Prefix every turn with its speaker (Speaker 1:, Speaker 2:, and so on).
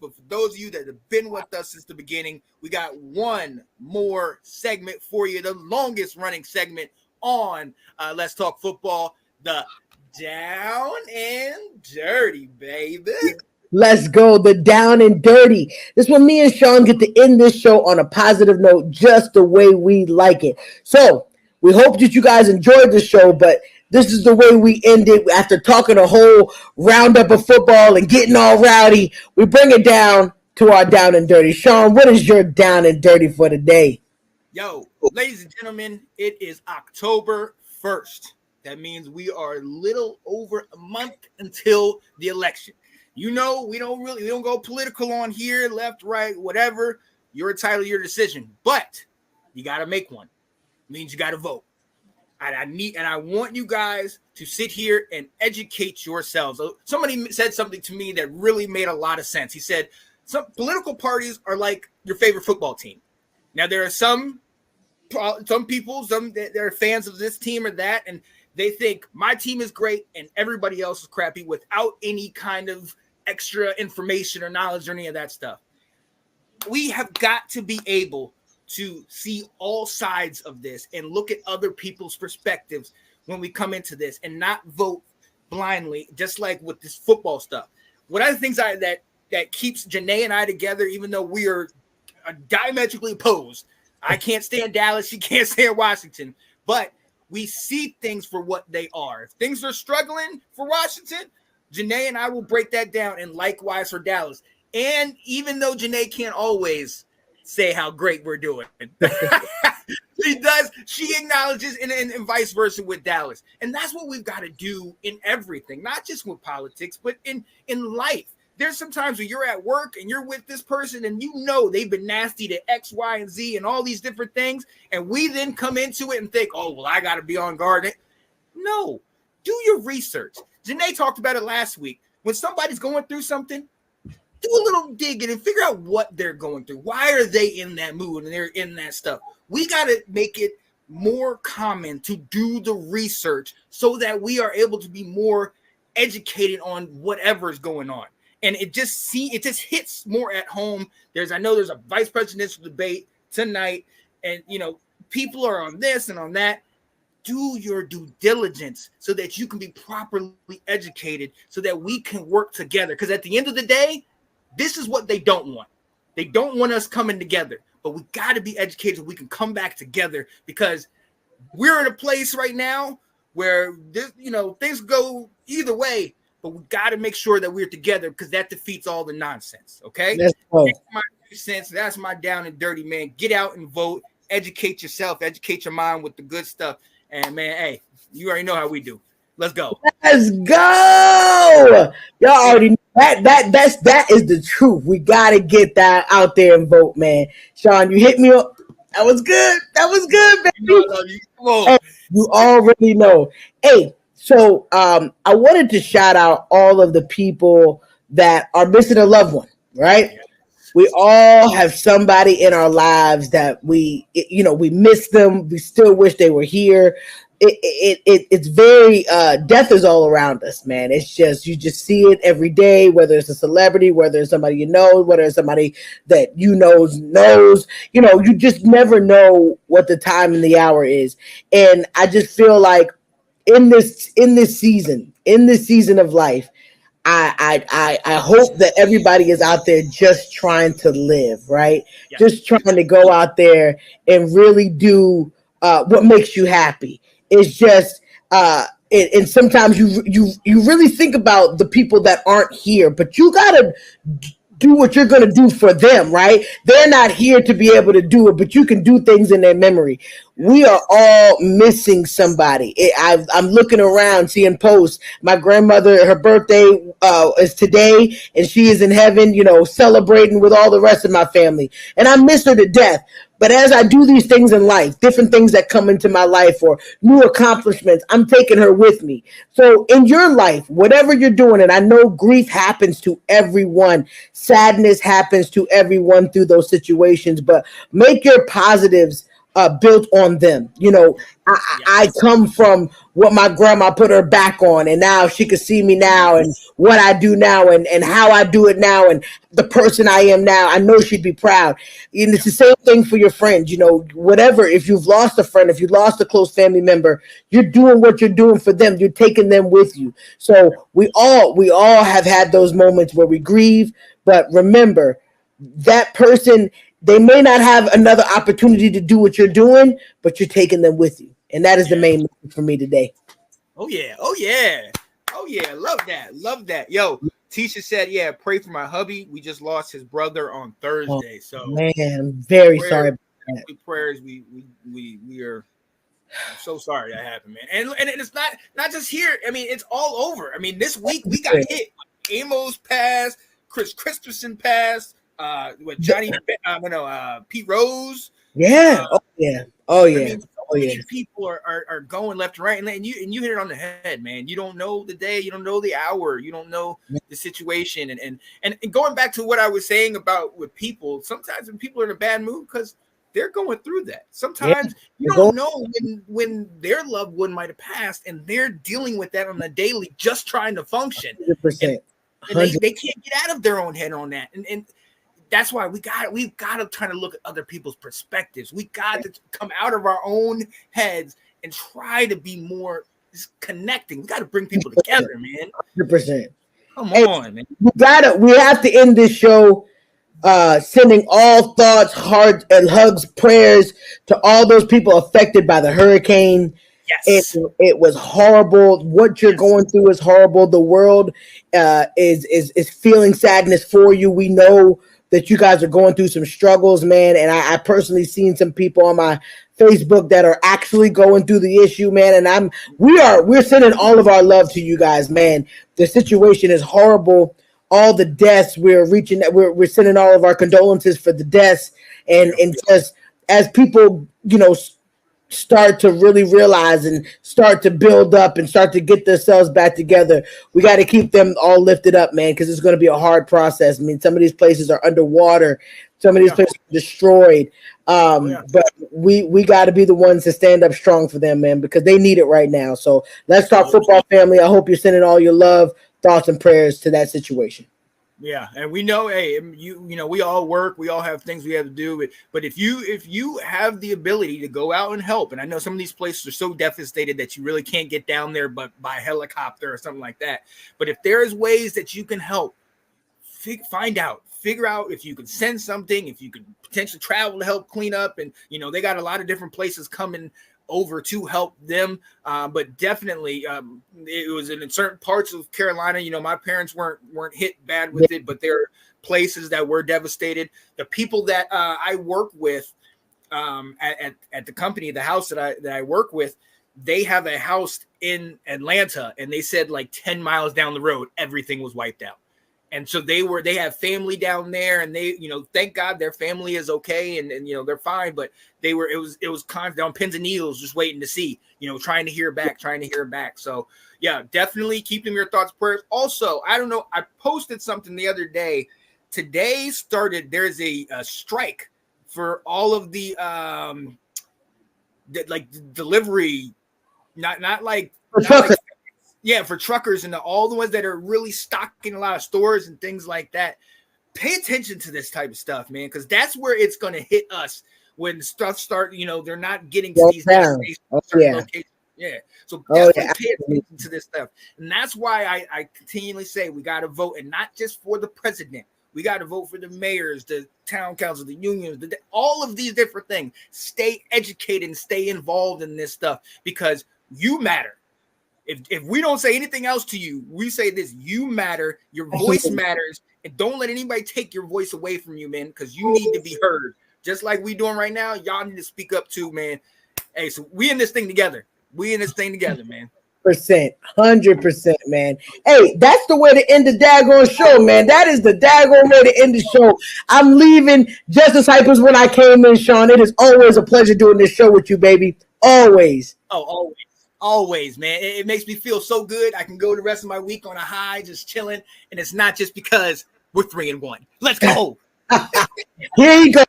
Speaker 1: But for those of you that have been with us since the beginning, we got one more segment for you, the longest running segment on Let's Talk Football, the Down and Dirty, baby.
Speaker 2: Let's go. The down and dirty. This one, me and Sean get to end this show on a positive note, just the way we like it. So we hope that you guys enjoyed the show, but this is the way we end it. After talking a whole roundup of football and getting all rowdy, we bring it down to our down and dirty. Sean, what is your down and dirty for the day?
Speaker 1: Yo, ladies and gentlemen, it is October 1st. That means we are a little over a month until the election. You know, we don't go political on here, left, right, whatever. You're entitled to your decision, but you got to make one. It means you got to vote. And I want you guys to sit here and educate yourselves. Somebody said something to me that really made a lot of sense. He said, some political parties are like your favorite football team. Now, there are some people, that are fans of this team or that, and they think my team is great and everybody else is crappy without any kind of extra information or knowledge or any of that stuff. We have got to be able to see all sides of this and look at other people's perspectives when we come into this and not vote blindly, just like with this football stuff. One of the things that keeps Janae and I together, even though we are diametrically opposed. I can't stand Dallas. She can't stand Washington. But we see things for what they are. If things are struggling for Washington, Janae and I will break that down, and likewise for Dallas. And even though Janae can't always say how great we're doing, she acknowledges, and vice versa with Dallas. And that's what we've got to do in everything, not just with politics, but in life. There's sometimes when you're at work and you're with this person and you know they've been nasty to X, Y, and Z and all these different things, and we then come into it and think, oh, well, I got to be on guard. No, do your research. Janae talked about it last week. When somebody's going through something, do a little digging and figure out what they're going through. Why are they in that mood and they're in that stuff? We got to make it more common to do the research so that we are able to be more educated on whatever's going on. And it just hits more at home. I know there's a vice presidential debate tonight, and people are on this and on that. Do your due diligence so that you can be properly educated, so that we can work together. Because at the end of the day, this is what they don't want. They don't want us coming together, but we got to be educated so we can come back together, because we're in a place right now where things go either way. But we got to make sure that we're together, because that defeats all the nonsense. Okay. That's my 2 cents. That's my down and dirty, man. Get out and vote. Educate yourself. Educate your mind with the good stuff. And man, hey, you already know how we do. Let's go.
Speaker 2: Let's go. Y'all already know that is the truth. We got to get that out there and vote, man. Sean, you hit me up. That was good. That was good, baby. Hey, you already know. Hey. So I wanted to shout out all of the people that are missing a loved one, right? We all have somebody in our lives that we miss them. We still wish they were here. It's very, death is all around us, man. It's just, you just see it every day, whether it's a celebrity, whether it's somebody you know, whether it's somebody that knows, you just never know what the time and the hour is. And I just feel like, in this season of life, I hope that everybody is out there just trying to live, right? Yeah. Just trying to go out there and really do what makes you happy. It's just and sometimes you really think about the people that aren't here, but you gotta do what you're going to do for them, right? They're not here to be able to do it, but you can do things in their memory. We are all missing somebody. I'm looking around, seeing posts. My grandmother, her birthday is today, and she is in heaven, celebrating with all the rest of my family. And I miss her to death. But as I do these things in life, different things that come into my life or new accomplishments, I'm taking her with me. So in your life, whatever you're doing, and I know grief happens to everyone, sadness happens to everyone through those situations, but make your positives built on them. You know, I come from what my grandma put her back on, and now she can see me now and what I do now and how I do it now and the person I am now. I know she'd be proud. And it's the same thing for your friends. You know, whatever, if you've lost a friend, if you lost a close family member, you're doing what you're doing for them. You're taking them with you. So we all have had those moments where we grieve, but remember, that person, they may not have another opportunity to do what you're doing, but you're taking them with you. And that is the main message for me today.
Speaker 1: Oh yeah. Love that. Yo, Tisha said, yeah, pray for my hubby. We just lost his brother on Thursday. So
Speaker 2: man, I'm very sorry about that.
Speaker 1: Prayers, we are so sorry that happened, man. And it's not just here. I mean, it's all over. I mean, this week we got hit. Amos passed, Chris Christensen passed, Pete Rose.
Speaker 2: Yeah. I mean,
Speaker 1: so many people are going left and right, and you hit it on the head, man. You don't know the day, you don't know the hour, you don't know the situation, and going back to what I was saying about with people, sometimes when people are in a bad mood because they're going through that. Sometimes you don't know when their loved one might have passed, and they're dealing with that on a daily, just trying to function.
Speaker 2: 100%.
Speaker 1: And they can't get out of their own head on that, and that's why we've got to try to look at other people's perspectives. We got to come out of our own heads and try to be more connecting. We got to bring people together, man.
Speaker 2: 100%.
Speaker 1: Come on, man.
Speaker 2: We have to end this show sending all thoughts, hearts, and hugs, prayers to all those people affected by the hurricane.
Speaker 1: Yes.
Speaker 2: It was horrible. What you're going through is horrible. The world is feeling sadness for you. We know that you guys are going through some struggles, man. And I personally seen some people on my Facebook that are actually going through the issue, man. And we're sending all of our love to you guys, man. The situation is horrible. All the deaths, we're sending all of our condolences for the deaths, and just as people, you know, start to really realize and start to build up and start to get themselves back together, we got to keep them all lifted up, man, because it's going to be a hard process. I mean, some of these places are underwater, some of these places are destroyed, but we got to be the ones to stand up strong for them, man, because they need it right now. So let's talk football, family. I hope you're sending all your love, thoughts, and prayers to that situation.
Speaker 1: Yeah, and we know, hey, you know, we all work, we all have things we have to do, but if you have the ability to go out and help, and I know some of these places are so devastated that you really can't get down there, but by helicopter or something like that. But if there's ways that you can help, figure out if you can send something, if you could potentially travel to help clean up, and you know they got a lot of different places coming over to help them, but definitely it was in certain parts of Carolina. You know, my parents weren't hit bad with it, but there are places that were devastated. The people that I work with at the company, the house that I work with, they have a house in Atlanta, and they said like 10 miles down the road, everything was wiped out. And so they have family down there, and they, you know, thank God their family is okay, and you know they're fine. But it was constant on pins and needles, just waiting to see, you know, trying to hear back. So yeah, definitely keep them your thoughts, prayers. Also, I don't know, I posted something the other day. Today started. There's a strike for all of the delivery, not like. Yeah, for truckers and all the ones that are really stocking a lot of stores and things like that. Pay attention to this type of stuff, man, because that's where it's going to hit us when stuff start. You know, they're not getting to these destinations, locations. Yeah, so definitely pay attention to this stuff, and that's why I continually say we got to vote, and not just for the president. We got to vote for the mayors, the town council, the unions, all of these different things. Stay educated and stay involved in this stuff because you matter. If we don't say anything else to you, we say this: you matter, your voice matters, and don't let anybody take your voice away from you, man, because you need to be heard. Just like we doing right now, y'all need to speak up too, man. Hey, so we in this thing together. Man.
Speaker 2: 100%, man. Hey, that's the way to end the daggone show, man. That is the daggone way to end the show. I'm leaving just as hype as when I came in, Sean. It is always a pleasure doing this show with you, baby. Always.
Speaker 1: Oh, always, man. It makes me feel so good. I can go the rest of my week on a high, just chilling. And it's not just because we're 3-1. Let's go.
Speaker 2: Here you go.